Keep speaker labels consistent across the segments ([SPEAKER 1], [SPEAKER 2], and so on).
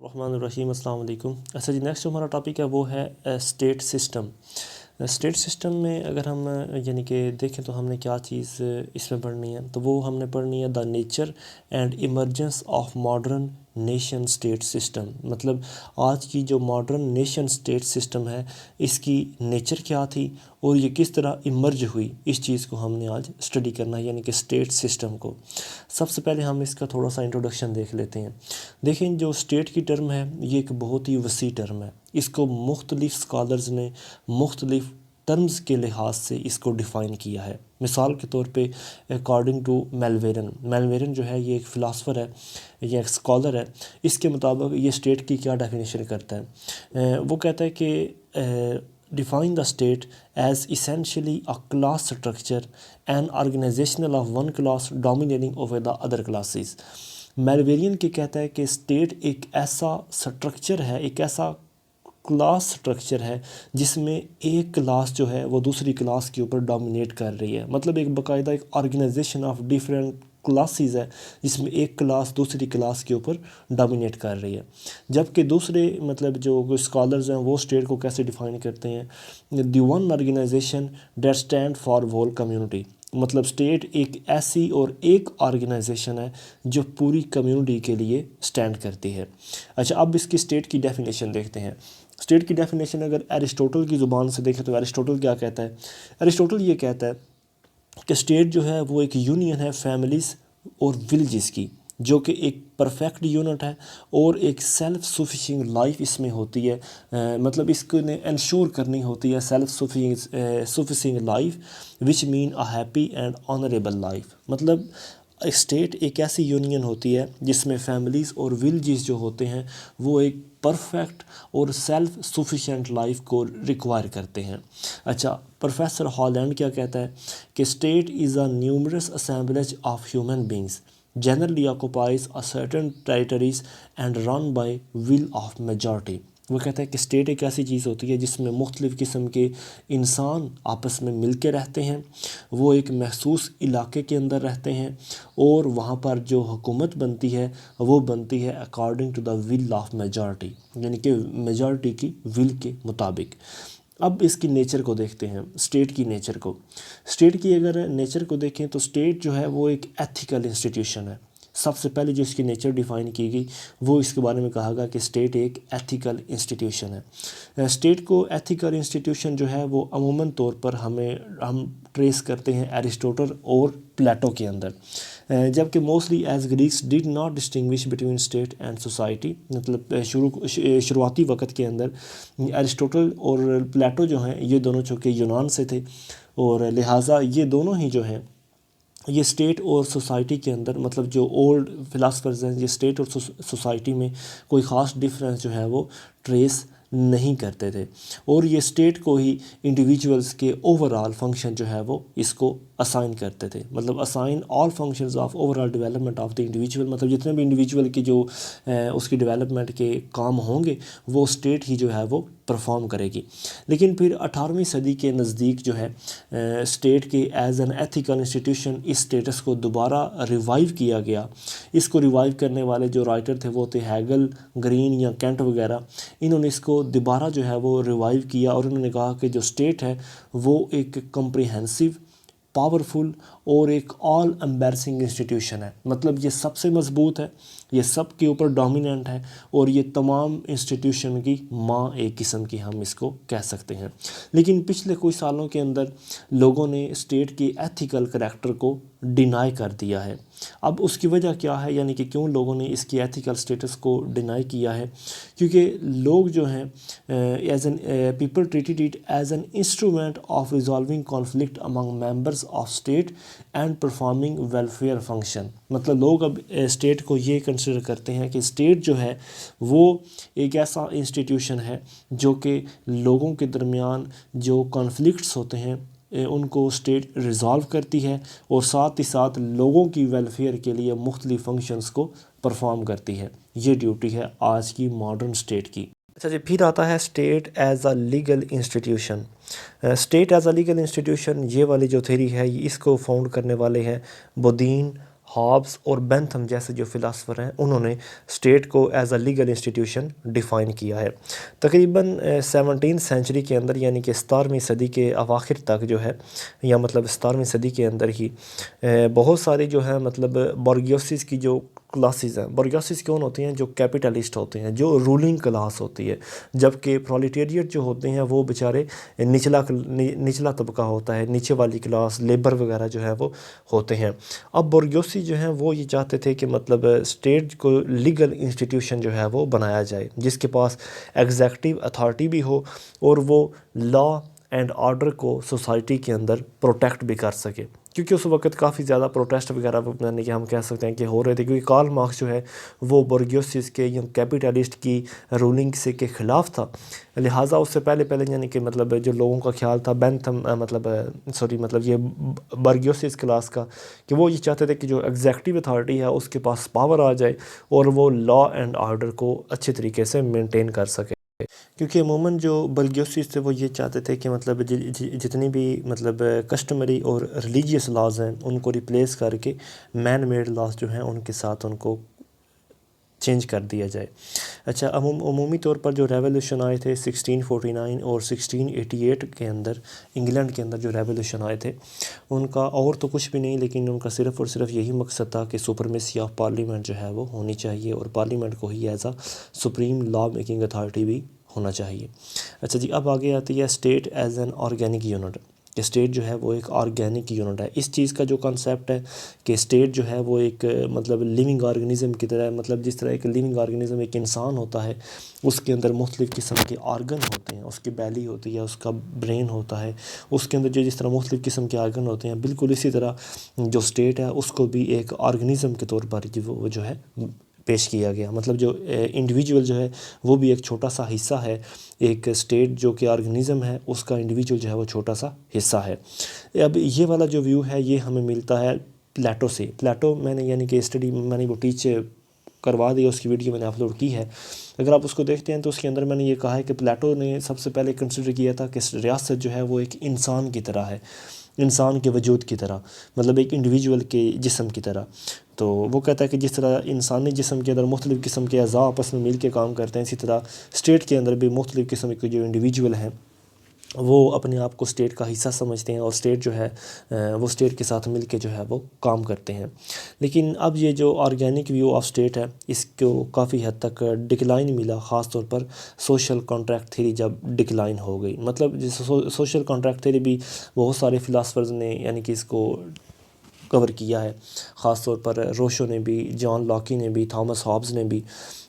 [SPEAKER 1] रहमानिर्रहीम अस्सलाम वालेकुम। अच्छा जी, नेक्स्ट जो हमारा टॉपिक है वो है स्टेट सिस्टम। स्टेट सिस्टम में अगर हम यानी कि देखें तो हमने क्या चीज़ इसमें पढ़नी है, तो वो हमने पढ़नी है the nature and emergence of modern nation state system. मतलब आज की जो मॉडर्न नेशन स्टेट सिस्टम है इसकी नेचर क्या थी और ये किस तरह इमर्ज हुई, इस चीज़ को हमने आज स्टडी करना है, यानी कि स्टेट सिस्टम को। सबसे पहले हम इसका थोड़ा सा इंट्रोडक्शन देख लेते हैं। देखें, जो स्टेट की टर्म है ये एक बहुत ही वसी टर्म है। इसको मुख्तलिफ़ स्कॉलर्स ने मुख्तलिफ़ टर्म्स के लिहाज से इसको डिफ़ाइन किया है। मिसाल के तौर पे अकॉर्डिंग टू मेलवेरन जो है ये एक फ़िलासफ़र है, ये एक स्कॉलर है। इसके मुताबिक ये स्टेट की क्या डेफिनेशन करता है, वो कहता है कि define the state as essentially a class structure and organisational of one class dominating over the other classes. मेलवेरियन के कहता है कि स्टेट एक ऐसा स्ट्रक्चर है, एक ऐसा क्लास स्ट्रक्चर है जिसमें एक क्लास जो है वो दूसरी क्लास के ऊपर डोमिनेट कर रही है। मतलब एक बाकायदा एक ऑर्गेनाइजेशन ऑफ डिफरेंट क्लासेस है जिसमें एक क्लास दूसरी क्लास के ऊपर डोमिनेट कर रही है। जबकि दूसरे मतलब जो स्कॉलर्स हैं वो स्टेट को कैसे डिफ़ाइन करते हैं, the one organization that stand for whole community. मतलब स्टेट एक ऐसी और एक ऑर्गेनाइजेशन है जो पूरी कम्युनिटी के लिए स्टैंड करती है। अच्छा, अब इसकी स्टेट की डेफिनेशन देखते हैं। स्टेट की डेफिनेशन अगर एरिस्टोटल की ज़ुबान से देखें तो एरिस्टोटल क्या कहता है। एरिस्टोटल ये कहता है कि स्टेट जो है वो एक यूनियन है फैमिलीज़ और विलेजेस की, जो कि एक परफेक्ट यूनिट है और एक सेल्फ सफिशिएंट लाइफ इसमें होती है। मतलब इसको ने इंश्योर करनी होती है self sufficient life which mean a happy and honourable life. मतलब स्टेट एक ऐसी यूनियन होती है जिसमें फैमिलीज़ और विलेजेस जो होते हैं वो एक परफेक्ट और सेल्फ सफिशिएंट लाइफ को रिक्वायर करते हैं। अच्छा, प्रोफेसर हॉलैंड क्या कहता है कि state is a numerous assemblage of human beings generally occupies a certain territories and run by will of majority. वो कहता है कि स्टेट एक ऐसी चीज़ होती है जिसमें मुख्तलिफ़ किस्म के इंसान आपस में मिल के रहते हैं, वो एक महसूस इलाके के अंदर रहते हैं और वहाँ पर जो हुकूमत बनती है वो बनती है according to the will of majority, यानी कि मेजॉरिटी की विल के मुताबिक। अब इसकी नेचर को देखते हैं, स्टेट की नेचर को। स्टेट की अगर नेचर को देखें तो स्टेट जो है वो एक एथिकल इंस्टीट्यूशन है। सबसे पहले जो इसकी नेचर डिफ़ाइन की गई वो इसके बारे में कहा गया कि स्टेट एक एथिकल इंस्टीट्यूशन है। स्टेट को एथिकल इंस्टीट्यूशन जो है वो अमूमन तौर पर हम ट्रेस करते हैं एरिस्टोटल और प्लेटो के अंदर, जबकि mostly as Greeks did not distinguish between state and society. मतलब शुरुआती वक़्त के अंदर एरिस्टोटल और प्लेटो जो हैं ये दोनों चूँकि यूनान से थे और लिहाजा ये दोनों ही जो हैं ये स्टेट और सोसाइटी के अंदर, मतलब जो ओल्ड फिलासफर्स हैं ये स्टेट और सोसाइटी में कोई ख़ास डिफरेंस जो है वो ट्रेस नहीं करते थे और ये स्टेट को ही इंडिविजुअल्स के ओवरऑल फंक्शन जो है वो इसको असाइन करते थे। मतलब assign all functions of overall development of the individual. मतलब जितने भी इंडिविजुअल की जो उसकी डेवलपमेंट के काम होंगे वो स्टेट ही जो है वो परफॉर्म करेगी। लेकिन फिर 18वीं सदी के नज़दीक जो है स्टेट के एज एन एथिकल इंस्टीट्यूशन इस स्टेटस को दोबारा रिवाइव किया गया। इसको रिवाइव करने वाले जो राइटर थे वो थे हैगल, ग्रीन या कैंट वगैरह। इन्होंने इसको दोबारा जो है वो रिवाइव किया और उन्होंने कहा कि जो स्टेट है वो एक कम्प्रिहेंसिव, पावरफुल और एक ऑल एम्बैरसिंग इंस्टीट्यूशन है। मतलब ये सबसे मजबूत है, ये सब के ऊपर डोमिनेंट है और ये तमाम इंस्टीट्यूशन की माँ एक किस्म की हम इसको कह सकते हैं। लेकिन पिछले कुछ सालों के अंदर लोगों ने स्टेट के एथिकल करैक्टर को डिनाई कर दिया है। अब उसकी वजह क्या है, यानी कि क्यों लोगों ने इसकी एथिकल स्टेटस को डिनाई किया है, क्योंकि लोग जो हैं as an people treated it as an instrument of resolving conflict among members of state and performing welfare function. मतलब लोग अब स्टेट को ये कंसिडर करते हैं कि स्टेट जो है वो एक ऐसा इंस्टीट्यूशन है जो कि लोगों के दरमियान जो कॉन्फ्लिक्ट्स होते हैं उनको स्टेट रिज़ॉल्व करती है और साथ ही साथ लोगों की वेलफेयर के लिए मुख्तलिफ़ फंक्शंस को परफॉर्म करती है। ये ड्यूटी है आज की मॉडर्न स्टेट की। अच्छा जी, फिर आता है state as a legal institution. State as a legal institution, ये वाली जो थ्योरी है इसको फाउंड करने वाले हैं बोदीन, हॉब्स और बेंथम जैसे जो फ़िलासफ़र हैं उन्होंने स्टेट को as a legal institution define किया है। तकरीबन 17वीं सेंचुरी के अंदर यानी कि 17वीं सदी के अवाखिर तक जो है या मतलब 17वीं सदी के अंदर ही बहुत सारे जो है मतलब बोर्गियोसिस की जो क्लासेस हैं, बोर्गियोसिस कौन होती हैं? जो कैपिटलिस्ट होते हैं, जो रूलिंग क्लास होती है, जबकि प्रोलेटेरिएट जो होते हैं वो बेचारे निचला तबका होता है, नीचे वाली क्लास लेबर वगैरह जो है वो होते हैं। अब बोर्गियोसी जो हैं वो ये चाहते थे कि मतलब स्टेट को लीगल इंस्टीट्यूशन जो है वो बनाया जाए जिसके पास एग्जेक्टिव अथॉरिटी भी हो और वो लॉ एंड ऑर्डर को सोसाइटी के अंदर प्रोटेक्ट भी कर सके, क्योंकि उस वक्त काफ़ी ज़्यादा प्रोटेस्ट वगैरह यानी कि हम कह सकते हैं कि हो रहे थे, क्योंकि कार्ल मार्क्स जो है वो बोर्गियोसिस के या कैपिटलिस्ट की रूलिंग से के ख़िलाफ़ था। लिहाजा उससे पहले पहले यानी कि मतलब जो लोगों का ख्याल था बेंथम मतलब ये बोर्गियोसिस क्लास का, कि वो ये चाहते थे कि जो एग्जेक्टिव अथॉरिटी है उसके पास पावर आ जाए और वो लॉ एंड ऑर्डर को अच्छे तरीके से मेंटेन कर सके। क्योंकि अमूमन जो बल्गियोसिस थे वो ये चाहते थे कि मतलब जितनी भी मतलब कस्टमरी और रिलीजियस लॉज हैं उनको रिप्लेस करके मैन मेड लॉज जो हैं उनके साथ उनको चेंज कर दिया जाए। अच्छा, अमूमी तौर पर जो रेवोल्यूशन आए थे 1649 और 1688 के अंदर, इंग्लैंड के अंदर जो रेवोल्यूशन आए थे उनका और तो कुछ भी नहीं, लेकिन उनका सिर्फ़ और सिर्फ यही मकसद था कि सुपरमेसी ऑफ पार्लियामेंट जो है वो होनी चाहिए और पार्लियामेंट को ही as a supreme law making authority भी होना चाहिए। अच्छा जी, अब आगे आती है state as an organic unit, कि स्टेट जो है वो एक ऑर्गेनिक यूनिट है। इस चीज़ का जो कॉन्सेप्ट है कि स्टेट जो है वो एक मतलब लिविंग ऑर्गेनिज़म की तरह है, मतलब जिस तरह एक लिविंग ऑर्गेनिज़म एक इंसान होता है उसके अंदर मुख्तलिफ़ किस्म के आर्गन होते हैं, उसकी बैली होती है, उसका ब्रेन होता है, उसके अंदर जो जिस तरह मुख्तलिफ़ किस्म के आर्गन होते हैं, बिल्कुल इसी तरह जो स्टेट है उसको भी एक ऑर्गेनिज़म के तौर पर वो जो है पेश किया गया। मतलब जो इंडिविजुअल जो है वो भी एक छोटा सा हिस्सा है, एक स्टेट जो कि ऑर्गेनिज़म है उसका इंडिविजुअल जो है वो छोटा सा हिस्सा है। अब ये वाला जो व्यू है ये हमें मिलता है प्लेटो से। प्लेटो मैंने यानी कि स्टडी मैंने वो टीच करवा दी, उसकी वीडियो मैंने अपलोड की है। अगर आप उसको देखते हैं तो उसके अंदर मैंने ये कहा है कि प्लेटो ने सबसे पहले कंसिडर किया था कि रियासत जो है वो एक इंसान की तरह है, इंसान के वजूद की तरह, मतलब एक इंडिविजुअल के जिस्म की तरह। तो वो कहता है कि जिस तरह इंसानी जिस्म के अंदर मुख्तलिफ़ किस्म के अज़ा आपस में मिल के काम करते हैं, इसी तरह स्टेट के अंदर भी मुख्तलिफ़ किस्म के जो इंडिविजुअल हैं वो अपने आप को स्टेट का हिस्सा समझते हैं और स्टेट जो है वो स्टेट के साथ मिल के जो है वो काम करते हैं। लेकिन अब ये जो ऑर्गेनिक व्यू ऑफ स्टेट है इसको काफ़ी हद तक डिक्लाइन मिला, ख़ास तौर पर सोशल कॉन्ट्रैक्ट थ्योरी जब डिक्लाइन हो गई। मतलब जैसे सोशल कॉन्ट्रैक्ट थ्योरी भी बहुत सारे फ़िलासफ़र्स ने यानी कि इसको कवर किया है, ख़ास तौर पर रोशो ने भी, जॉन लॉकी ने भी, थॉमस हॉब्स ने भी।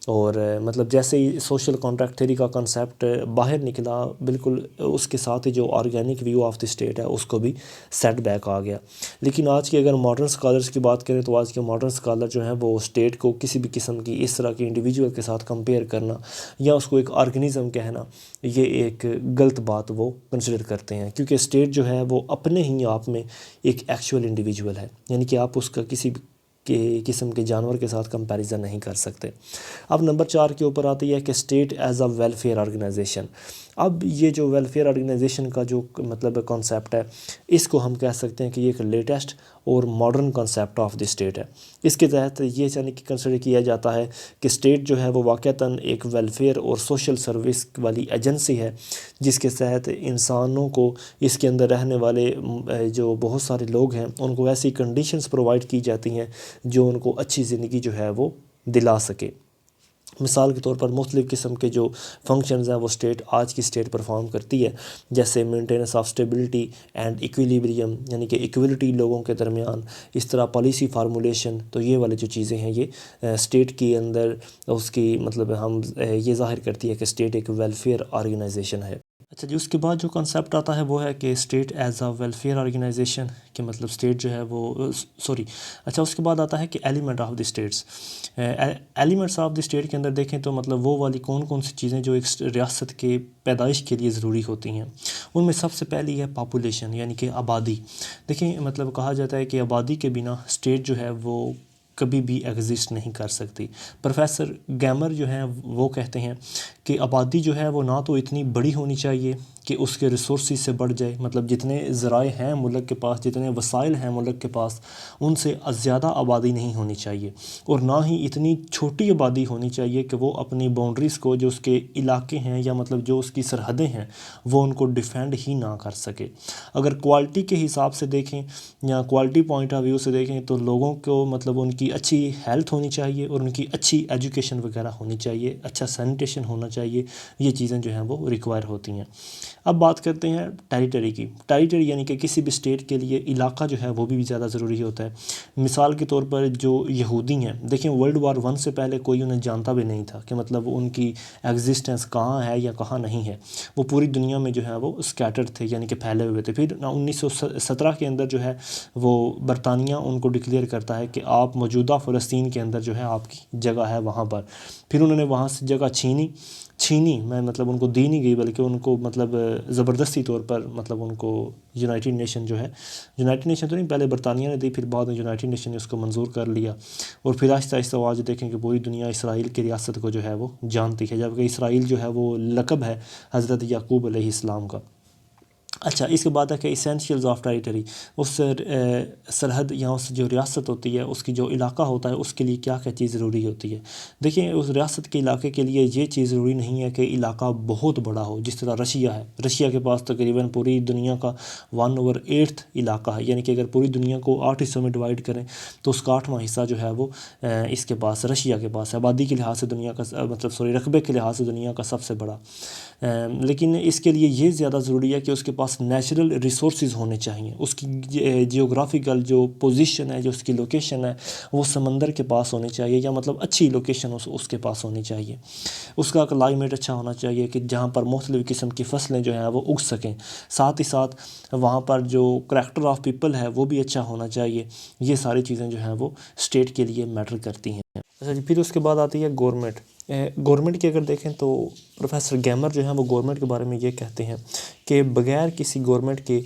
[SPEAKER 1] और मतलब जैसे ही सोशल कॉन्ट्रैक्ट थ्योरी का कंसेप्ट बाहर निकला, बिल्कुल उसके साथ ही जो organic view of the state है उसको भी सेट बैक आ गया। लेकिन आज के अगर मॉडर्न स्कॉलर्स की बात करें तो आज के मॉडर्न स्कॉलर जो हैं वो स्टेट को किसी भी किस्म की इस तरह के इंडिविजुअल के साथ कंपेयर करना या उसको एक ऑर्गेनिज़म कहना, ये एक गलत बात वो कंसिडर करते हैं, क्योंकि स्टेट जो है वो अपने ही आप में एक एक्चुअल इंडिविजुअल है, यानी कि आप उसका किसी भी के किस्म के जानवर के साथ कंपैरिजन नहीं कर सकते। अब नंबर 4 के ऊपर आती है कि state as a welfare organization. अब ये जो वेलफेयर ऑर्गेनाइजेशन का जो मतलब कॉन्सेप्ट है इसको हम कह सकते हैं कि ये एक लेटेस्ट और modern concept of the state है। इसके तहत ये यानी कि कंसिडर किया जाता है कि स्टेट जो है वो वाक़तन एक वेलफेयर और सोशल सर्विस वाली एजेंसी है, जिसके तहत इंसानों को इसके अंदर रहने वाले जो बहुत सारे लोग हैं उनको ऐसी कंडीशंस प्रोवाइड की जाती हैं जो उनको अच्छी ज़िंदगी जो है वो दिला सके। मिसाल के तौर पर मुख्तलिफ़ किस्म के जो फंक्शंस हैं वो स्टेट आज की स्टेट परफॉर्म करती है, जैसे maintenance of stability and equilibrium, यानी कि इक्वलिटी लोगों के दरमियान, इस तरह पॉलिसी फार्मूलेशन। तो ये वाली जो चीज़ें हैं ये स्टेट के अंदर उसकी मतलब हम ये ज़ाहिर करती है कि स्टेट एक वेलफेयर ऑर्गेनाइजेशन है। अच्छा जी, उसके बाद जो कॉन्सेप्ट आता है वो है कि state as a welfare organization, कि मतलब स्टेट जो है वो अच्छा, उसके बाद आता है कि element of the states. Elements of the state के अंदर देखें तो मतलब वो वाली कौन कौन सी चीज़ें जो एक रियासत के पैदाइश के लिए ज़रूरी होती हैं, उनमें सबसे पहली है पॉपुलेशन, यानी कि आबादी। देखिए मतलब कहा जाता है कि आबादी के बिना स्टेट जो है वो कभी भी एग्जिस्ट नहीं कर सकती। प्रोफेसर गैमर जो हैं वो कहते हैं कि आबादी जो है वो ना तो इतनी बड़ी होनी चाहिए कि उसके रिसोर्सेज से बढ़ जाए, मतलब जितने ज़राए हैं मुल्क के पास, जितने वसाइल हैं मुल्क के पास, उनसे ज़्यादा आबादी नहीं होनी चाहिए, और ना ही इतनी छोटी आबादी होनी चाहिए कि वो अपनी बाउंड्रीज़ को, जो उसके इलाके हैं या मतलब जो उसकी सरहदें हैं, वो उनको डिफेंड ही ना कर सके। अगर क्वालिटी के हिसाब से देखें या क्वालिटी पॉइंट ऑफ व्यू से देखें तो लोगों को मतलब उनकी अच्छी हेल्थ होनी चाहिए और उनकी अच्छी एजुकेशन वगैरह होनी चाहिए, अच्छा सैनिटेशन होना चाहिए, ये चीज़ें जो हैं वो रिक्वायर होती हैं। अब बात करते हैं टेरिटरी की। टेरिटरी यानी कि किसी भी स्टेट के लिए इलाका जो है वो भी ज़्यादा ज़रूरी होता है। मिसाल के तौर पर जो यहूदी हैं, देखें वर्ल्ड वार 1 से पहले कोई उन्हें जानता भी नहीं था कि मतलब उनकी एग्जिस्टेंस कहाँ है या कहाँ नहीं है। वो पूरी दुनिया में जो है वो स्कैटर्ड थे, यानी कि फैले हुए थे। फिर 1917 के अंदर जो है वो बरतानिया उनको डिक्लेयर करता है कि आप मौजूदा फ़लस्तीन के अंदर जो है आपकी जगह है वहाँ पर। फिर उन्होंने वहाँ से जगह छीनी मैं मतलब उनको दी नहीं गई, बल्कि उनको मतलब ज़बरदस्ती तौर पर मतलब उनको यूनाइटेड नेशन जो है, यूनाइटेड नेशन तो नहीं, पहले बरतानिया ने दी, फिर बाद में यूनाइटेड नेशन ने उसको मंजूर कर लिया। और फिर आहिस्ता आहिस्ता आज देखें कि पूरी दुनिया इसराइल की रियासत को जो है वो जानती है, जबकि इसराइल जो है वो लक़ब है हज़रत याकूब अलैहिस्सलाम का। अच्छा, इसके बाद है कि इसेंशियल्स ऑफ टेरिटरी, उस सरहद या उस जो रियासत होती है, उसकी जो इलाका होता है, उसके लिए क्या क्या चीज़ ज़रूरी होती है। देखिए, उस रियासत के इलाके के लिए ये चीज़ ज़रूरी नहीं है कि इलाका बहुत बड़ा हो। जिस तरह रशिया है, रशिया के पास तकरीबन पूरी दुनिया का 1/8 इलाका है, यानी कि अगर पूरी दुनिया को 8 हिस्सों में डिवाइड करें तो उसका 8वां हिस्सा जो है वो इसके पास, रशिया के पास है। आबादी के लिहाज से दुनिया का मतलब रकबे के लिहाज से दुनिया का सबसे बड़ा। लेकिन इसके लिए ये ज़्यादा ज़रूरी है कि उसके पास नेचुरल रिसोर्सेज होने चाहिए। उसकी जियोग्राफिकल जो पोजीशन है, जो उसकी लोकेशन है, वो समंदर के पास होनी चाहिए, या मतलब अच्छी लोकेशन उसके पास होनी चाहिए। उसका क्लाइमेट अच्छा होना चाहिए कि जहाँ पर मुख्तलिफ़ किस्म की फसलें जो हैं वो उग सकें। साथ ही साथ वहाँ पर जो करैक्टर ऑफ पीपल है वो भी अच्छा होना चाहिए। ये सारी चीज़ें जो हैं वो स्टेट के लिए मैटर करती हैं। अच्छा जी, फिर उसके बाद आती है गवर्नमेंट। गवर्नमेंट की अगर देखें तो प्रोफेसर गैमर जो हैं वो गवर्नमेंट के बारे में ये कहते हैं कि बग़ैर किसी गवर्नमेंट के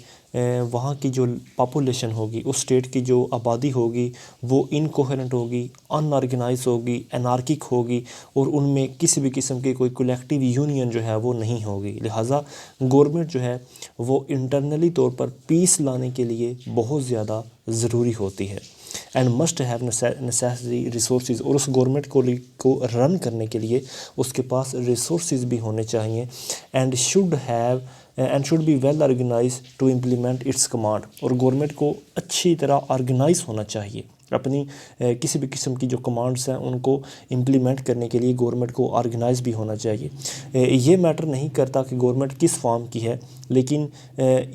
[SPEAKER 1] वहाँ की जो पॉपुलेशन होगी, उस स्टेट की जो आबादी होगी, वो इनकोहेरेंट होगी, अनऑर्गेनाइज होगी, एनार्किक होगी, और उनमें किसी भी किस्म की कोई कलेक्टिव यूनियन जो है वो नहीं होगी। लिहाजा गवर्नमेंट जो है वो इंटरनली तौर पर पीस लाने के लिए बहुत ज़्यादा ज़रूरी होती है and must have necessary resources. और उस गवर्नमेंट को रन करने के लिए उसके पास रिसोर्सेज भी होने चाहिए and should be well organize to implement its command. और गवर्नमेंट को अच्छी तरह ऑर्गेनाइज होना चाहिए अपनी किसी भी किस्म की जो कमांड्स हैं उनको इम्प्लीमेंट करने के लिए गवर्नमेंट को ऑर्गेनाइज भी होना चाहिए। ये मैटर नहीं करता कि गवर्नमेंट किस फॉर्म की है, लेकिन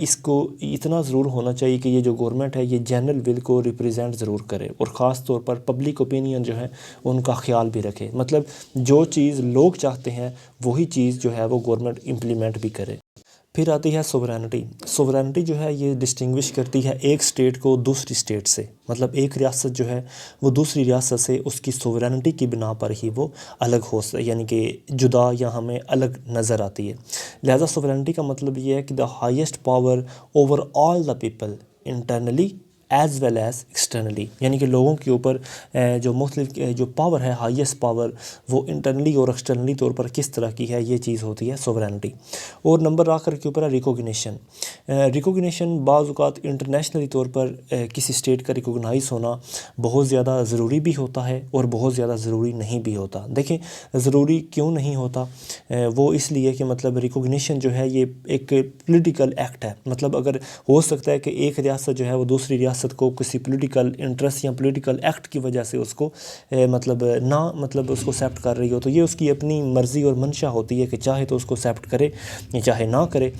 [SPEAKER 1] इसको इतना ज़रूर होना चाहिए कि ये जो गवर्नमेंट है ये जनरल विल को रिप्रेजेंट ज़रूर करे, और ख़ास तौर पर पब्लिक ओपिनियन जो है उनका ख्याल भी रखे। मतलब जो चीज़ लोग चाहते हैं वही चीज़ जो है वो गवर्नमेंट इम्प्लीमेंट भी करे। फिर आती है सोवरेनिटी। सोवरेनिटी जो है ये डिस्टिंग्विश करती है एक स्टेट को दूसरी स्टेट से। मतलब एक रियासत जो है वो दूसरी रियासत से उसकी सोवरेनिटी की बिना पर ही वो अलग हो, यानी कि जुदा या हमें अलग नज़र आती है। लिहाजा सोवरेनिटी का मतलब ये है कि the highest power over all the people internally as well as externally, यानी कि लोगों के ऊपर जो मुख्तलिफ जो पावर है, हाईएस्ट पावर, वो इंटरनली और एक्सटर्नली तौर पर किस तरह की है, ये चीज़ होती है सोवरेनिटी। और नंबर आखिर के ऊपर है रिकॉग्निशन। रिकॉग्निशन बाज़ औक़ात इंटरनेशनली तौर पर किसी स्टेट का रिकॉग्नाइज होना बहुत ज़्यादा ज़रूरी भी होता है और बहुत ज़्यादा ज़रूरी नहीं भी होता। देखें, ज़रूरी क्यों नहीं होता, वो इसलिए कि मतलब रिकॉग्निशन जो है ये एक पॉलिटिकल एक्ट है। मतलब अगर हो सकता है कि एक रियासत जो है वो दूसरी रियासत को किसी पॉलिटिकल इंटरेस्ट या पॉलिटिकल एक्ट की वजह से उसको मतलब उसको एक्सेप्ट कर रही हो, तो ये उसकी अपनी मर्ज़ी और मंशा होती है कि चाहे तो उसको एक्सेप्ट करे या चाहे ना करे।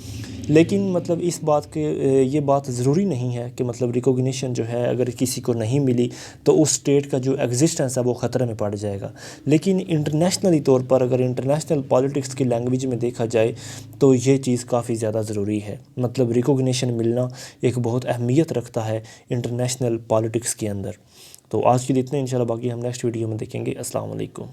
[SPEAKER 1] लेकिन मतलब इस बात के ये बात ज़रूरी नहीं है कि मतलब रिकॉग्निशन जो है अगर किसी को नहीं मिली तो उस स्टेट का जो एग्जिस्टेंस है वो ख़तरे में पड़ जाएगा। लेकिन इंटरनेशनली तौर पर अगर इंटरनेशनल पॉलिटिक्स की लैंग्वेज में देखा जाए तो ये चीज़ काफ़ी ज़्यादा ज़रूरी है। मतलब रिकॉग्निशन मिलना एक बहुत अहमियत रखता है इंटरनेशनल पॉलिटिक्स के अंदर। तो आज के लिए इतने, इंशाल्लाह बाकी हम नेक्स्ट वीडियो में देखेंगे। अस्सलाम वालेकुम।